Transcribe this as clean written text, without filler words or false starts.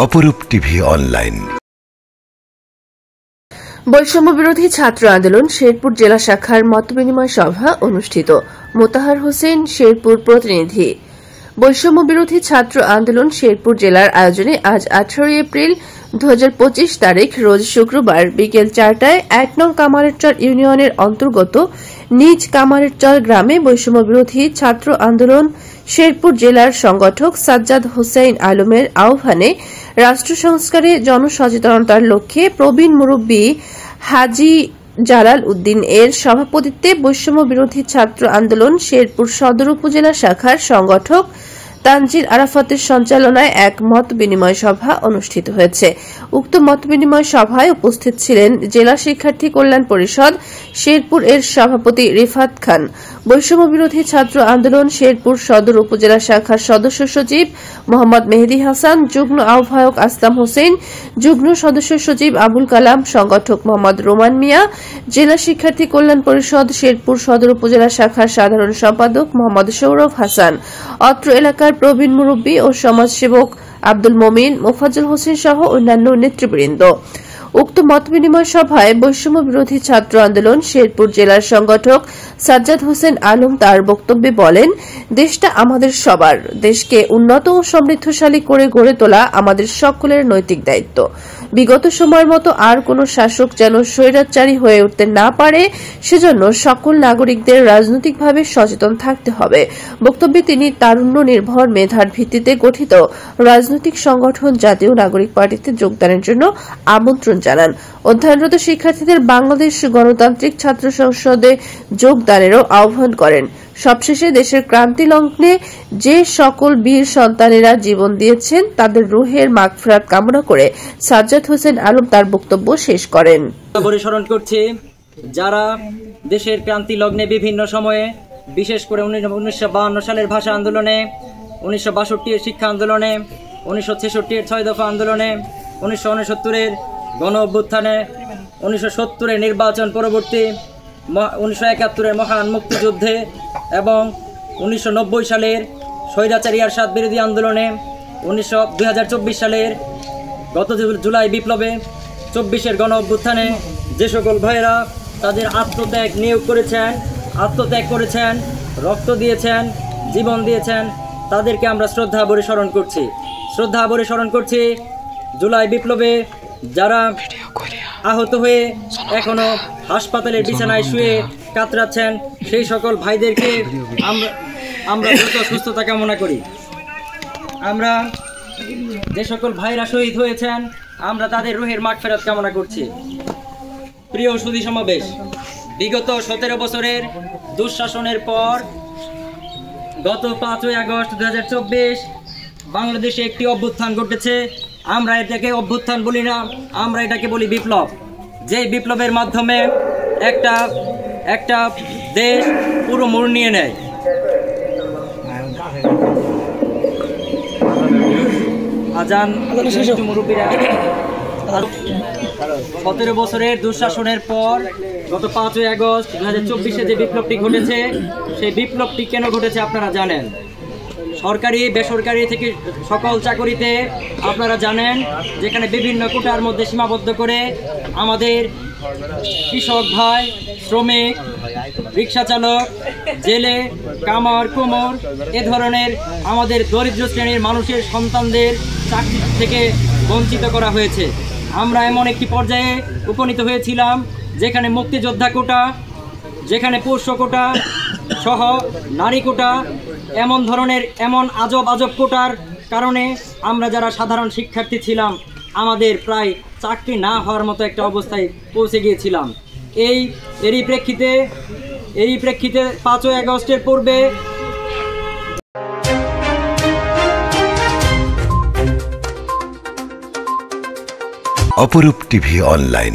অপরূপ TV online. বৈষম্য বিরোধী ছাত্র আন্দোলন শেরপুর জেলা শাখার মতবিনিময় সভা অনুষ্ঠিত। মোতাহার হোসেন, শেরপুর প্রতিনিধি। বৈষম্য বিরোধী ছাত্র আন্দোলন শেরপুর জেলার আয়োজনে আজ 18 এপ্রিল 2025 তারিখ রোজ শুক্রবার বিকেল 4টায় 1 নং কামারেরচর ইউনিয়নের অন্তর্গত নিজ কামারেরচর গ্রামে বৈষম্য বিরোধী ছাত্র আন্দোলন শেরপুর জেলার সংগঠক সাজ্জাদ হোসেন আলমের আহ্বানে রাষ্ট্র সংস্কারে জনসচেতনতার লক্ষ্যে প্রবীণ মুরব্বী হাজী জালাল উদ্দিন এর সভাপতিত্বে বৈষম্য বিরোধী ছাত্র আন্দোলন শেরপুর সদর উপজেলা শাখার সংগঠক তানজির আরাফাতের সঞ্চালনায় এক মত বিনিময় সভা অনুষ্ঠিত হয়েছে। উক্ত মত বিনিময় সভায় উপস্থিত ছিলেন জেলা শিক্ষার্থী কল্যাণ পরিষদ শেরপুর এর সভাপতি রিফাত খান, বৈষম্য বিরোধী ছাত্র আন্দোলন শেরপুর সদর উপজেলা শাখার সদস্য সচিব মোহাম্মদ মেহেদী হাসান, যুগ্ম আহ্বায়ক আসলাম হোসেন, যুগ্ম সদস্য সচিব আবুল কালাম, সংগঠক মোহাম্মদ রোমান মিয়া, জেলা শিক্ষার্থী কল্যাণ পরিষদ শেরপুর সদর উপজেলা শাখার সাধারণ সম্পাদক মোহাম্মদ সৌরভ হাসান, অত্র এলাকার প্রবীণ মুরব্বী ও সমাজসেবক আব্দুল মমিন, মোফাজ্জল হোসেন সহ অন্যান্য নেতৃবৃন্দ। উক্ত মত বিনিময় সভায় বৈষম্য বিরোধী ছাত্র আন্দোলন শেরপুর জেলার সংগঠক সাজ্জাদ হোসেন আলম তার বক্তব্যে বলেন, দেশটা আমাদের সবার, দেশকে উন্নত ও সমৃদ্ধশালী করে গড়ে তোলা আমাদের সকলের নৈতিক দায়িত্ব। বিগত সময়ের মতো আর কোন শাসক যেন স্বৈরাচারী হয়ে উঠতে না পারে, সেজন্য সকল নাগরিকদের রাজনৈতিকভাবে সচেতন থাকতে হবে। বক্তব্যে তিনি তারুণ্য নির্ভর মেধার ভিত্তিতে গঠিত রাজনৈতিক সংগঠন জাতীয় নাগরিক পার্টিতে যোগদানের জন্য আমন্ত্রণ জানান। অধ্যয়নরত শিক্ষার্থীদের বাংলাদেশ গণতান্ত্রিক ছাত্র সংসদে যোগদানেরও আহ্বান করেন। সবশেষে দেশের ক্রান্তি লগ্নে যে সকল বীর সন্তানেরা জীবন দিয়েছেন তাদের রুহের মাগফিরাত কামনা করে সাজ্জাদ হোসেন আলম তার বক্তব্য শেষ করেন। স্মরণ করছি যারা দেশের ক্রান্তি লগ্নে বিভিন্ন সময়ে, বিশেষ করে 1952 সালের ভাষা আন্দোলনে, 1962 এর শিক্ষা আন্দোলনে, 1966 এর 6 দফা আন্দোলনে, 1969 গণ অভ্যুত্থানে, 1970 এর নির্বাচন পরবর্তী, 1971 এর মহান মুক্তিযুদ্ধে এবং 1990 সালের স্বৈরাচারী এরশাদ বিরোধী আন্দোলনে, 2024 সালের গত জুলাই বিপ্লবে, 24 এর গণ অভ্যুত্থানে যে সকল ভাইয়েরা তাদের আত্মত্যাগ করেছেন, রক্ত দিয়েছেন, জীবন দিয়েছেন, তাদেরকে আমরা শ্রদ্ধা ভরে স্মরণ করছি। জুলাই বিপ্লবে যারা আহত হয়ে এখনো হাসপাতালের বিছানায় শুয়ে কাতরাচ্ছেন, সেই সকল ভাইদেরকে আমরা দ্রুত সুস্থতা কামনা করি। আমরা যে সকল ভাইরা শহীদ হয়েছেন, আমরা তাদের রুহের মাগফিরাত কামনা করছি। প্রিয় সুধী সমাবেশ, বিগত 17 বছরের দুঃশাসনের পর গত 5 আগস্ট 2024 বাংলাদেশে একটি অভ্যুত্থান ঘটেছে। আমরা এটাকে অভ্যুত্থান বলি না, আমরা এটাকে বলি বিপ্লব। যে বিপ্লবের মাধ্যমে একটা দেশ পুরো মোড় নিয়ে নেয়। আজান 17 বছরের দুঃশাসনের পর গত 5 আগস্ট 2024 যে বিপ্লবটি ঘটেছে, সেই বিপ্লবটি কেন ঘটেছে আপনারা জানেন। সরকারি বেসরকারি থেকে সকল চাকরিতে আপনারা জানেন, যেখানে বিভিন্ন কোটার মধ্যে সীমাবদ্ধ করে আমাদের কৃষক ভাই, শ্রমিক, রিক্সা চালক, জেলে, কামার, কুমোর এ ধরনের আমাদের দরিদ্র শ্রেণীর মানুষের সন্তানদের চাকরি থেকে বঞ্চিত করা হয়েছে। আমরা এমন একটি পর্যায়ে উপনীত হয়েছিলাম যেখানে মুক্তিযোদ্ধা কোটা, যেখানে পোষ্য কোটা সহ নারী কোটা, এমন আজব কোটার কারণে আমরা যারা সাধারণ শিক্ষার্থী ছিলাম, আমাদের প্রায় চাকরি না হওয়ার মতো একটা অবস্থায় পৌঁছে গিয়েছিলাম। এরই প্রেক্ষিতে 5 আগস্টের পূর্বে অপরূপ টিভি অনলাইন।